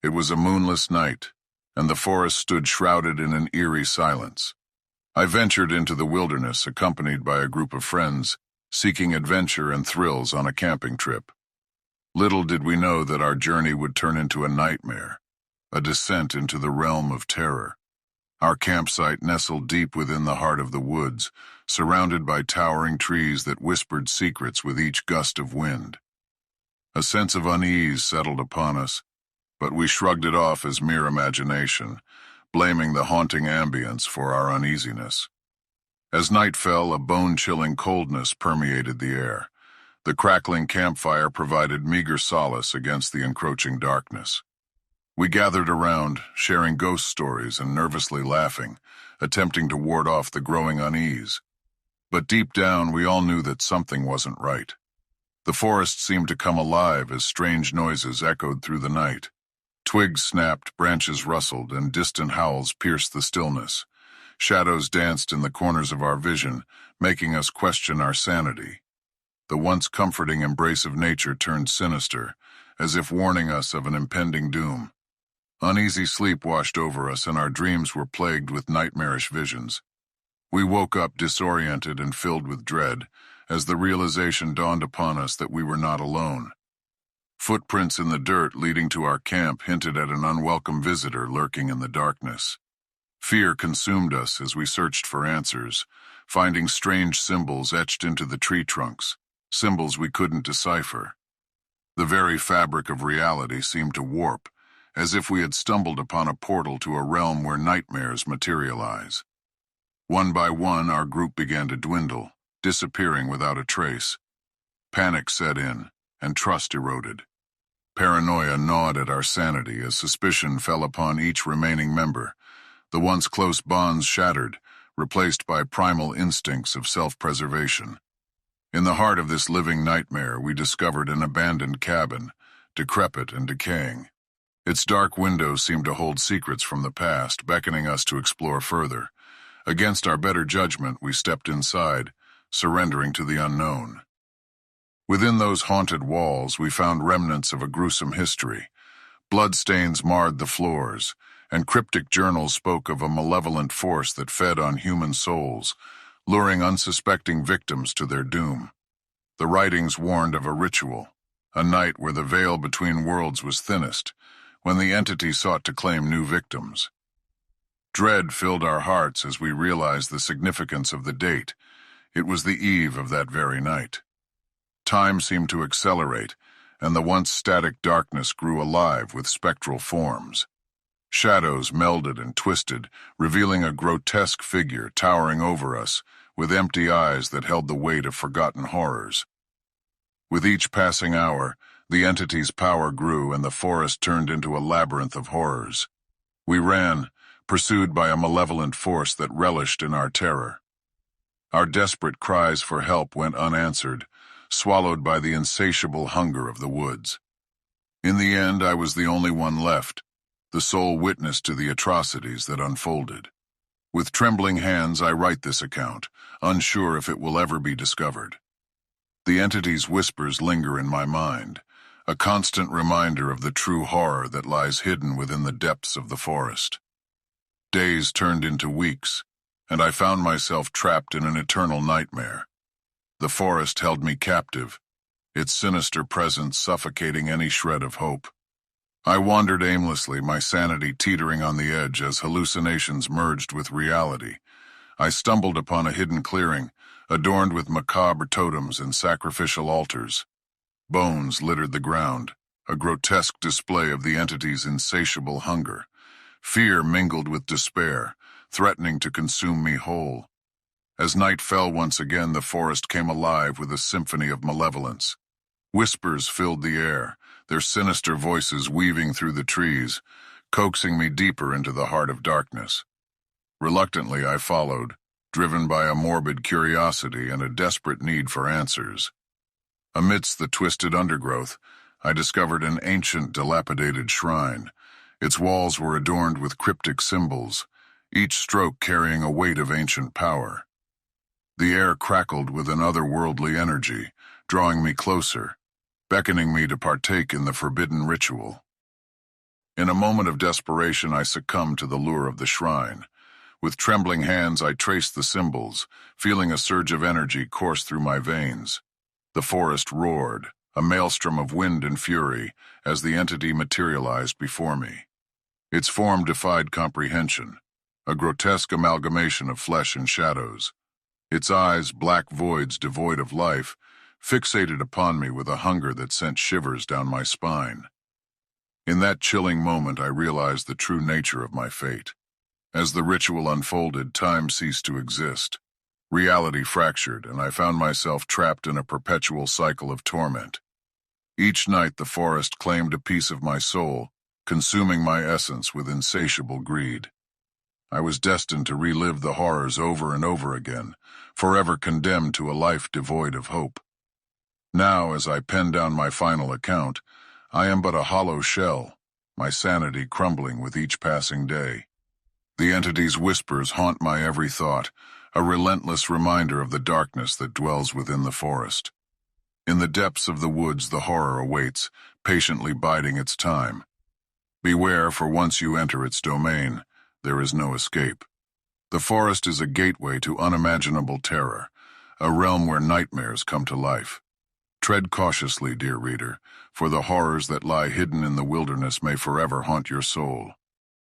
It was a moonless night, and the forest stood shrouded in an eerie silence. I ventured into the wilderness accompanied by a group of friends, seeking adventure and thrills on a camping trip. Little did we know that our journey would turn into a nightmare, a descent into the realm of terror. Our campsite nestled deep within the heart of the woods, surrounded by towering trees that whispered secrets with each gust of wind. A sense of unease settled upon us, but we shrugged it off as mere imagination, blaming the haunting ambience for our uneasiness. As night fell, a bone-chilling coldness permeated the air. The crackling campfire provided meager solace against the encroaching darkness. We gathered around, sharing ghost stories and nervously laughing, attempting to ward off the growing unease. But deep down, we all knew that something wasn't right. The forest seemed to come alive as strange noises echoed through the night. Twigs snapped, branches rustled, and distant howls pierced the stillness. Shadows danced in the corners of our vision, making us question our sanity. The once comforting embrace of nature turned sinister, as if warning us of an impending doom. Uneasy sleep washed over us, and our dreams were plagued with nightmarish visions. We woke up disoriented and filled with dread, as the realization dawned upon us that we were not alone. Footprints in the dirt leading to our camp hinted at an unwelcome visitor lurking in the darkness. Fear consumed us as we searched for answers, finding strange symbols etched into the tree trunks, symbols we couldn't decipher. The very fabric of reality seemed to warp, as if we had stumbled upon a portal to a realm where nightmares materialize. One by one, our group began to dwindle, disappearing without a trace. Panic set in, and trust eroded. Paranoia gnawed at our sanity as suspicion fell upon each remaining member. The once close bonds shattered, replaced by primal instincts of self-preservation. In the heart of this living nightmare, we discovered an abandoned cabin, decrepit and decaying. Its dark windows seemed to hold secrets from the past, beckoning us to explore further. Against our better judgment, we stepped inside, surrendering to the unknown. Within those haunted walls, we found remnants of a gruesome history. Bloodstains marred the floors, and cryptic journals spoke of a malevolent force that fed on human souls, luring unsuspecting victims to their doom. The writings warned of a ritual, a night where the veil between worlds was thinnest, when the entity sought to claim new victims. Dread filled our hearts as we realized the significance of the date. It was the eve of that very night. Time seemed to accelerate, and the once static darkness grew alive with spectral forms. Shadows melded and twisted, revealing a grotesque figure towering over us, with empty eyes that held the weight of forgotten horrors. With each passing hour, the entity's power grew and the forest turned into a labyrinth of horrors. We ran, pursued by a malevolent force that relished in our terror. Our desperate cries for help went unanswered, swallowed by the insatiable hunger of the woods. In the end, I was the only one left, the sole witness to the atrocities that unfolded. With trembling hands, I write this account, unsure if it will ever be discovered. The entity's whispers linger in my mind, a constant reminder of the true horror that lies hidden within the depths of the forest. Days turned into weeks, and I found myself trapped in an eternal nightmare. The forest held me captive, its sinister presence suffocating any shred of hope. I wandered aimlessly, my sanity teetering on the edge as hallucinations merged with reality. I stumbled upon a hidden clearing, adorned with macabre totems and sacrificial altars. Bones littered the ground, a grotesque display of the entity's insatiable hunger. Fear mingled with despair, threatening to consume me whole. As night fell once again, the forest came alive with a symphony of malevolence. Whispers filled the air, their sinister voices weaving through the trees, coaxing me deeper into the heart of darkness. Reluctantly, I followed, driven by a morbid curiosity and a desperate need for answers. Amidst the twisted undergrowth, I discovered an ancient, dilapidated shrine. Its walls were adorned with cryptic symbols, each stroke carrying a weight of ancient power. The air crackled with an otherworldly energy, drawing me closer, beckoning me to partake in the forbidden ritual. In a moment of desperation, I succumbed to the lure of the shrine. With trembling hands, I traced the symbols, feeling a surge of energy course through my veins. The forest roared, a maelstrom of wind and fury, as the entity materialized before me. Its form defied comprehension, a grotesque amalgamation of flesh and shadows. Its eyes, black voids devoid of life, fixated upon me with a hunger that sent shivers down my spine. In that chilling moment, I realized the true nature of my fate. As the ritual unfolded, time ceased to exist. Reality fractured, and I found myself trapped in a perpetual cycle of torment. Each night the forest claimed a piece of my soul, consuming my essence with insatiable greed. I was destined to relive the horrors over and over again, forever condemned to a life devoid of hope. Now, as I pen down my final account, I am but a hollow shell, my sanity crumbling with each passing day. The entity's whispers haunt my every thought, a relentless reminder of the darkness that dwells within the forest. In the depths of the woods, the horror awaits, patiently biding its time. Beware, for once you enter its domain, there is no escape. The forest is a gateway to unimaginable terror, a realm where nightmares come to life. Tread cautiously, dear reader, for the horrors that lie hidden in the wilderness may forever haunt your soul.